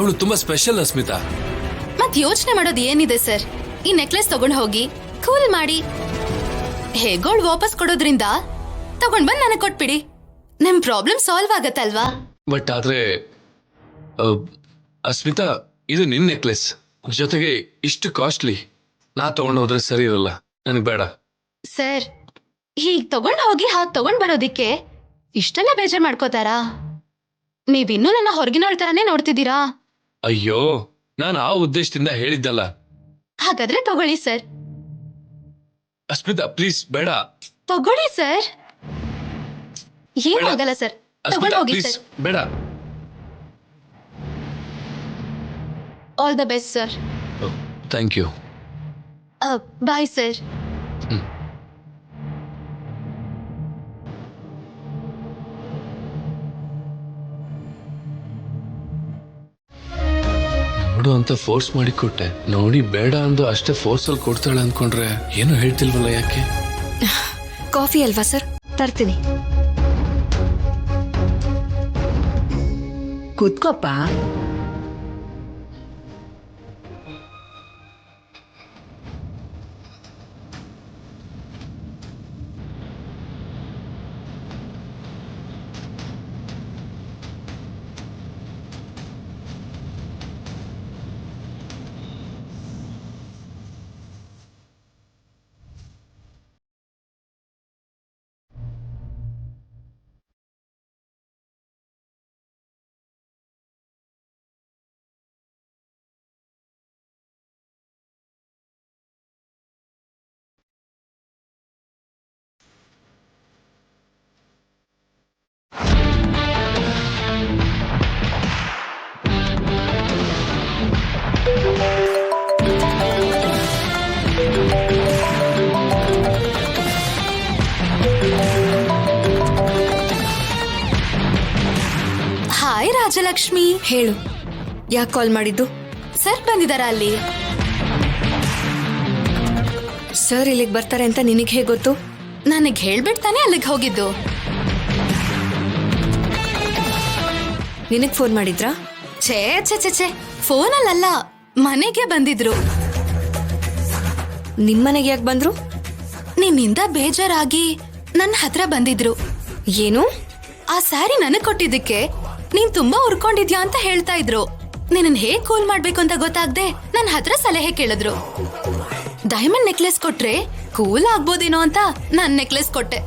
ಅವಳು ತುಂಬಾ ಸ್ಪೆಷಲ್ ಅಸ್ಮಿತಾ. ಮತ್ ಯೋಚನೆ ಮಾಡೋದು ಏನಿದೆ ಸರ್, ಈ ನೆಕ್ಲೆಸ್ ತಗೊಂಡ್ ಹೋಗಿ ಕೂಲ್ ಮಾಡಿ ಹೇಗೋಳ್ ವಾಪಸ್ ಕೊಡೋದ್ರಿಂದ ತಗೊಂಡ್ ಬಂದ್ ನನಗ್ ಕೊಟ್ಬಿಡಿ, ನಿಮ್ ಪ್ರಾಬ್ಲಮ್ ಸಾಲ್ವ್ ಆಗತ್ತಲ್ವಾ? ಬಟ್ ಆದ್ರೆ ಅಸ್ಮಿತಾ, ಇದು ನಿನ್ ನೆಕ್ಲೆಸ್, ಜೊತೆಗೆ ಇಷ್ಟು ಕಾಸ್ಟ್ಲಿ. ನಾ ತಗೊಂಡ್ ಹೋದ್ರೆ ಸರಿ ಇರಲ್ಲ, ನನಗ್ ಬೇಡ. ಸರ್, ಹೀಗ್ ತಗೊಂಡ್ ಹೋಗಿ ಹಾಗೆ ತಗೊಂಡ್ ಬರೋದಿಕ್ಕೆ ಇಷ್ಟೆಲ್ಲ ಬೇಜಾರ್ ಮಾಡ್ಕೋತಾರಾ? ನೀವಿನ್ನೂ ನನ್ನ ಹೊರಗಿನವಳ ತರಾನೇ ನೋಡ್ತಿದ್ದೀರಾ. ಅಯ್ಯೋ, ನಾನು ಆ ಉದ್ದೇಶದಿಂದ ಹೇಳಿದ್ದಲ್ಲ. ಹಾಗಾದ್ರೆ ತಗೊಳ್ಳಿ ಸರ್. ಅಸ್ಮಿತಾ ಪ್ಲೀಸ್ ಬೇಡ. ತಗೊಳ್ಳಿ ಸರ್, ಏನಾಗಲ್ಲ ಸರ್, ತಗೊಂಡ್ ಅಸ್ಮಿತಾ ಹೋಗಿ ಪ್ಲೀಸ್ ಸರ್. ಬೇಡ. All the best sir. Thank you. Bye sir. ನೋಡು ಅಂತ ಫೋರ್ಸ್ ಮಾಡಿ ಕೊಟ್ಟೆ, ನೋಡಿ ಬೇಡ ಅಂದು ಅಷ್ಟೇ ಫೋರ್ಸ್ ಅಲ್ಲಿ ಕೊಡ್ತಾಳೆ ಅನ್ಕೊಂಡ್ರೆ ಏನು ಹೇಳ್ತಿಲ್ವಲ್ಲ, ಯಾಕೆ? ಕಾಫಿ ಅಲ್ವಾ ಸರ್? ತರ್ತೀನಿ. ಕೂತ್ಕೋಪ್ಪ. ಹಾಯ್ ರಾಜಲಕ್ಷ್ಮಿ. ಹೇಳು, ಯಾಕೆ ಕಾಲ್ ಮಾಡಿದ್ದು? ಸರ್ ಬಂದಿದಾರ ಅಲ್ಲಿ. ಸರ್ ಇಲ್ಲಿಗೆ ಬರ್ತಾರೆ ಅಂತ ನಿನಗೆ ಹೇಗೆ ಗೊತ್ತು? ನನಗ್ ಹೇಳ್ಬಿಡ್ತಾನೆ ಅಲ್ಲಿಗೆ ಹೋಗಿದ್ದು. ನಿನಗೆ ಫೋನ್ ಮಾಡಿದ್ರಾ? ಛೇ ಛೇ ಛೇ ಛೇ, ಫೋನಲ್ಲ, ಮನೆಗೆ ಬಂದಿದ್ರು. ನಿಮ್ಮನೆಗೆ ಯಾಕೆ ಬಂದ್ರು? ನಿನ್ನಿಂದ ಬೇಜಾರಾಗಿ ನನ್ನ ಹತ್ರ ಬಂದಿದ್ರು. ಏನು? ಆ ಸ್ಯಾರಿ ನನಗ್ ಕೊಟ್ಟಿದ್ದಕ್ಕೆ ನೀನ್ ತುಂಬಾ ಉರ್ಕೊಂಡಿದ್ಯಾ ಅಂತ ಹೇಳ್ತಾ ಇದ್ರು. ನಿನ್ನ ಹೇಗ್ ಕೂಲ್ ಮಾಡ್ಬೇಕು ಅಂತ ಗೊತ್ತಾಗ್ದೆ ನನ್ನ ಹತ್ರ ಸಲಹೆ ಕೇಳಿದ್ರು. ಡೈಮಂಡ್ ನೆಕ್ಲೆಸ್ ಕೊಟ್ರೆ ಕೂಲ್ ಆಗ್ಬೋದೇನೋ ಅಂತ ನಾನ್ ನೆಕ್ಲೆಸ್ ಕೊಟ್ಟೆ.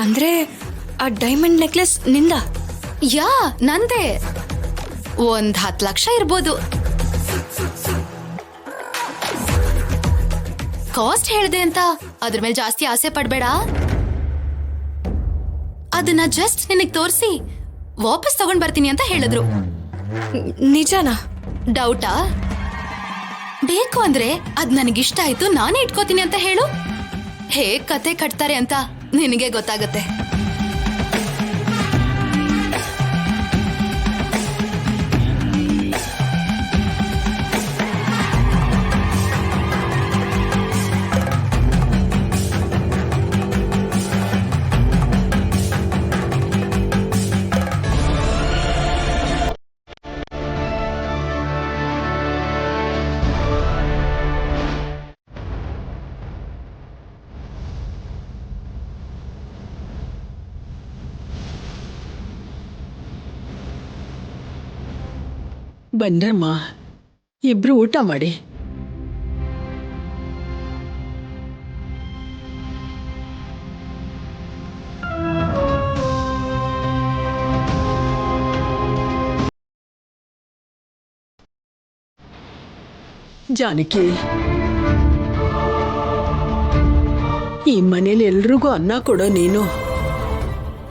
ಅಂದ್ರೆ ಆ ಡೈಮಂಡ್ ನೆಕ್ಲೆಸ್ ನಿಂದ? ಯಾ, ನಂದೇ. 10 ಲಕ್ಷ ಇರ್ಬೋದು. ಕಾಸ್ಟ್ ಹೇಳ್ದೆ ಅಂತ ಅದ್ರ ಮೇಲೆ ಜಾಸ್ತಿ ಆಸೆ ಪಡ್ಬೇಡ. ಅದನ್ನ ಜಸ್ಟ್ ನಿನಗ್ ತೋರಿಸಿ ವಾಪಸ್ ತಗೊಂಡ್ ಬರ್ತೀನಿ ಅಂತ ಹೇಳಿದ್ರು. ನಿಜನಾ? ಡೌಟಾ? ಬೇಕು ಅಂದ್ರೆ ಅದ್ ನನಗಿಷ್ಟ ಆಯ್ತು, ನಾನೇ ಇಟ್ಕೋತೀನಿ ಅಂತ ಹೇಳು. ಹೇಗ್ ಕತೆ ಕಟ್ತಾರೆ ಅಂತ ನಿನಗೆ ಗೊತ್ತಾಗತ್ತೆ. ಬನ್ರಮ್ಮ, ಇಬ್ರು ಊಟ ಮಾಡಿ. ಜಾನಕಿ, ಈ ಮನೇಲಿ ಎಲ್ರಿಗೂ ಅನ್ನ ಕೊಡೋ ನೀನು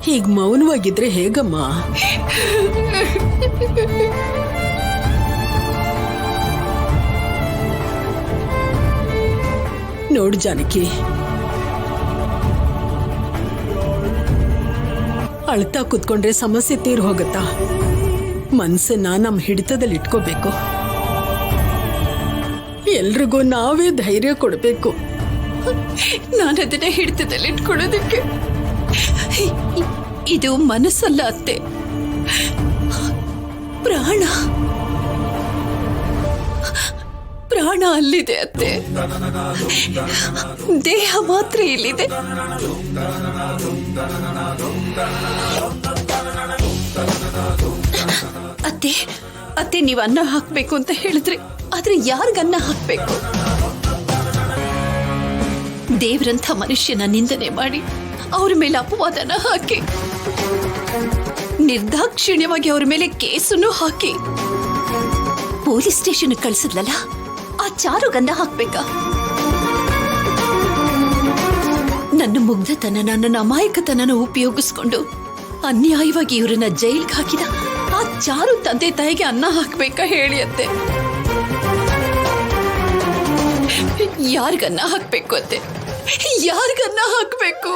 ಹೀಗ್ ಮೌನವಾಗಿದ್ರೆ ಹೇಗಮ್ಮ? ನೋಡು ಜಾನಕಿ, ಅಳ್ತಾ ಕುತ್ಕೊಂಡ್ರೆ ಸಮಸ್ಯೆ ತೀರ್ ಹೋಗತ್ತಾ? ಮನ್ಸನ್ನ ನಮ್ಮ ಹಿಡಿತದಲ್ಲಿ ಇಟ್ಕೋಬೇಕು. ಎಲ್ರಿಗೂ ನಾವೇ ಧೈರ್ಯ ಕೊಡಬೇಕು. ನಾನು ಅದನ್ನ ಹಿಡಿತದಲ್ಲಿ ಇಟ್ಕೊಳ್ಳೋದಕ್ಕೆ ಇದು ಮನಸ್ಸಲ್ಲ ಅತ್ತೆ, ಪ್ರಾಣ. ಪ್ರಾಣ ಅಲ್ಲಿದೆ ಅತ್ತೆ, ದೇಹ ಮಾತ್ರ ಇಲ್ಲಿದೆ. ಅತ್ತೆ ಅತ್ತೆ, ನೀವು ಅನ್ನ ಹಾಕ್ಬೇಕು ಅಂತ ಹೇಳಿದ್ರೆ ಆದ್ರೆ ಯಾರಿಗನ್ನ ಹಾಕ್ಬೇಕು? ದೇವ್ರಂಥ ಮನುಷ್ಯನ ನಿಂದನೆ ಮಾಡಿ ಅವ್ರ ಮೇಲೆ ಅಪವಾದನ ಹಾಕಿ ನಿರ್ದಾಕ್ಷಿಣ್ಯವಾಗಿ ಅವ್ರ ಮೇಲೆ ಕೇಸನ್ನು ಹಾಕಿ ಪೊಲೀಸ್ ಸ್ಟೇಷನ್ ಕಳ್ಸಿದ್ಲಲ್ಲ, ಆ ಚಾರು ಗಂಧ ಹಾಕ್ಬೇಕಾ? ನನ್ನ ಮುಗ್ಧತನ, ನನ್ನ ಅಮಾಯಕತನನ ಉಪಯೋಗಿಸ್ಕೊಂಡು ಅನ್ಯಾಯವಾಗಿ ಇವ್ರನ್ನ ಜೈಲ್ಗೆ ಹಾಕಿದ ಆ ಚಾರು ತಂದೆ ತಾಯಿಗೆ ಅನ್ನ ಹಾಕ್ಬೇಕಾ ಹೇಳಿ ಅತ್ತೆ? ಯಾರಿಗನ್ನ ಹಾಕ್ಬೇಕು ಅತ್ತೆ? ಯಾರಿಗನ್ನ ಹಾಕ್ಬೇಕು?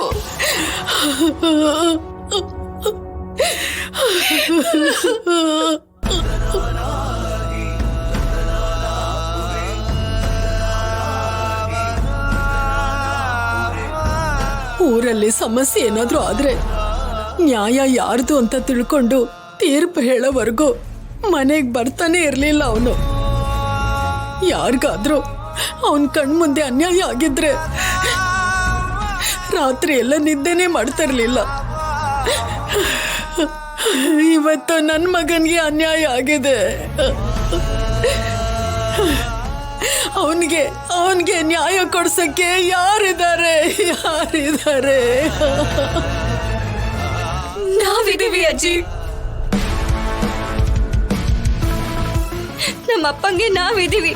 ಊರಲ್ಲಿ ಸಮಸ್ಯೆ ಏನಾದ್ರೂ ಆದ್ರೆ ನ್ಯಾಯ ಯಾರ್ದು ಅಂತ ತಿಳ್ಕೊಂಡು ತೀರ್ಪು ಹೇಳೋವರೆಗೂ ಮನೆಗೆ ಬರ್ತಾನೆ ಇರ್ಲಿಲ್ಲ ಅವನು. ಯಾರಿಗಾದ್ರೂ ಅವನ್ ಕಣ್ಮುಂದೆ ಅನ್ಯಾಯ ಆಗಿದ್ರೆ ರಾತ್ರಿ ಎಲ್ಲ ನಿದ್ದೆನೆ ಮಾಡ್ತಿರ್ಲಿಲ್ಲ. ಇವತ್ತು ನನ್ನ ಮಗನ್ಗೆ ಅನ್ಯಾಯ ಆಗಿದೆ. ಅವನ್ಗೆ ನ್ಯಾಯ ಕೊಡ್ಸಕ್ಕೆ ಯಾರಿದ್ದಾರೆ? ನಾವಿದೀವಿ ಅಜ್ಜಿ, ನಮ್ಮ ಅಪ್ಪಂಗೆ ನಾವಿದೀವಿ.